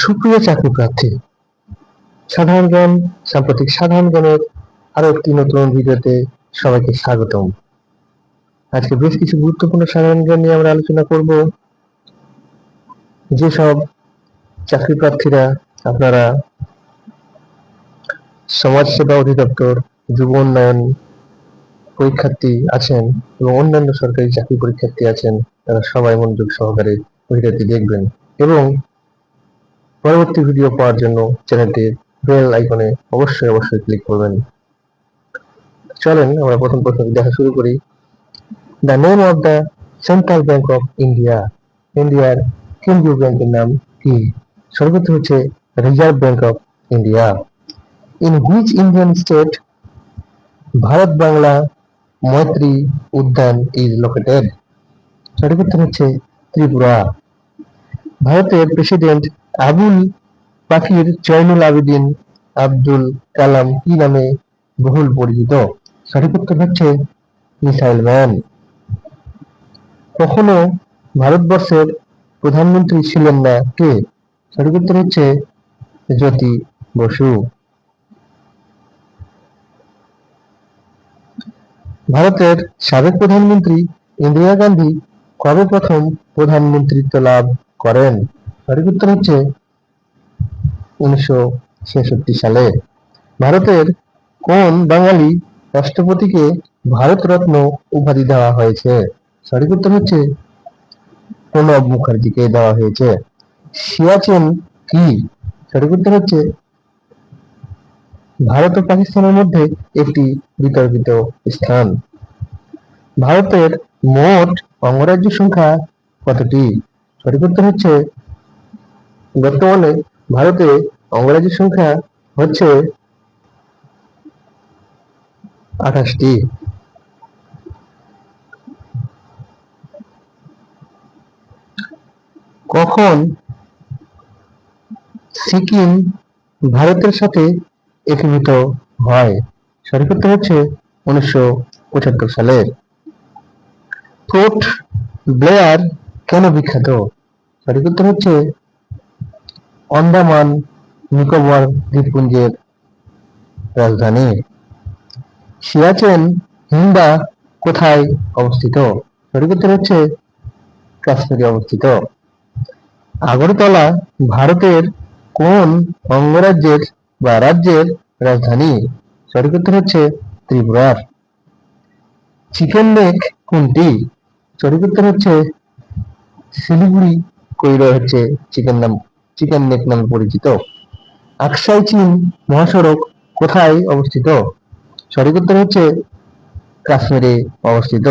সুপ্রিয় চাকরি প্রার্থী, সাধারণ জ্ঞান সাম্প্রতিক সাধারণ জ্ঞানের আরো একটি নতুন ভিডিওতে সবাইকে স্বাগতম। আজকে বেশ কিছু গুরুত্বপূর্ণ সাধারণ জ্ঞান নিয়ে আমরা আলোচনা করব। যেসব চাকরি প্রার্থীরা আপনারা সমাজসেবা অধিদপ্তর, যুব উন্নয়ন পরীক্ষার্থী আছেন এবং অন্যান্য সরকারি চাকরি পরীক্ষার্থী আছেন, তারা সবাই মনোযোগ সহকারে ভিডিওটি দেখবেন এবং পরবর্তী ভিডিও পাওয়ার জন্য চ্যানেলটির বেল আইকনে অবশ্যই ক্লিক করবেন। চলেন আমরা প্রথম প্রশ্নটি দেখা শুরু করি। The name of the central bank of India, ইন্ডিয়ার কেন্দ্রীয় ব্যাংকের নাম কি? সঠিক উত্তর হচ্ছে reserve bank of India. In which Indian state Bharat Bangla মৈত্রী উদ্যান ইজ লোকেটেড? সঠিক উত্তর হচ্ছে ত্রিপুরা। ভারতের প্রেসিডেন্ট আবুল পাকির জয়নুল আবেদিন আব্দুল কালাম কি নামে বহুল পরিচিত? সঠিক উত্তর হচ্ছে মিসাইল ম্যান। কখনো ভারতবর্ষের প্রধানমন্ত্রী ছিলেন না কে? সঠিক উত্তর হচ্ছে জ্যোতি বসু। ভারতের সাবেক প্রধানমন্ত্রী ইন্দিরা গান্ধী কবে প্রথম প্রধানমন্ত্রিত্ব লাভ করেন? সঠিক উত্তর হচ্ছে 1966 সালে। ভারতের কোন বাঙালি রাষ্ট্রপতিকে ভারতরত্ন উপাধি দেওয়া হয়েছে? সঠিক উত্তর হচ্ছে প্রণব মুখার্জিকে দেওয়া হয়েছে। সিয়াচেন কি? সঠিক উত্তর হচ্ছে ভারত ও পাকিস্তানের মধ্যে একটি বিতর্কিত স্থান। ভারতের মোট অঙ্গরাজ্য সংখ্যা কতটি? সঠিক উত্তর হচ্ছে বর্তমানে ভারতে অঙ্গরাজ্য সংখ্যা হচ্ছে 28টি। কখন সিকিম ভারতের সাথে একীভূত হয়? সঠিক উত্তর হচ্ছে 1975 সালে। পোর্ট ব্লেয়ার কেন বিখ্যাত? সঠিক উত্তর হচ্ছে আন্দামান নিকোবর দ্বীপপুঞ্জের রাজধানী। সিয়াচেন হিমবাহ কোথায় অবস্থিত? সঠিক উত্তর হচ্ছে কাশ্মীরে অবস্থিত। আগরতলা ভারতের কোন অঙ্গরাজ্যের বা রাজ্যের রাজধানী? সঠিক উত্তর হচ্ছে ত্রিপুরার। চিকেন নেক কোনটি? সঠিক উত্তর হচ্ছে শিলিগুড়ি কৈর হচ্ছে চিকেন নেক নামে পরিচিত। আকসাই চীন মহাসড়ক কোথায় অবস্থিত? সঠিক উত্তর হচ্ছে কাশ্মীরে অবস্থিত।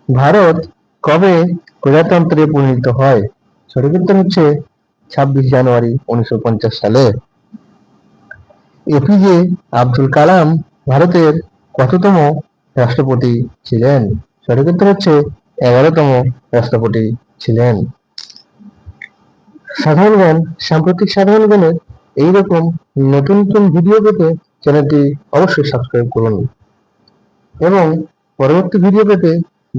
ভারত কবে প্রজাতন্ত্রে পরিণত হয়? সঠিক উত্তর হচ্ছে 26 জানুয়ারি 1950 সালে। এপিজে আব্দুল কালাম ভারতের কততম রাষ্ট্রপতি ছিলেন? সঠিক উত্তর হচ্ছে 11তম রাষ্ট্রপতি ছিলেন। সাধারণ জ্ঞান সাম্প্রতিক সাধারণ জ্ঞানের এইরকম নতুন ভিডিও পেতে চ্যানেলটি অবশ্যই সাবস্ক্রাইব করুন এবং পরবর্তী ভিডিও পেতে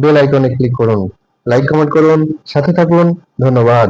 বেল আইকনে ক্লিক করুন। লাইক কমেন্ট করুন, সাথে থাকুন। ধন্যবাদ।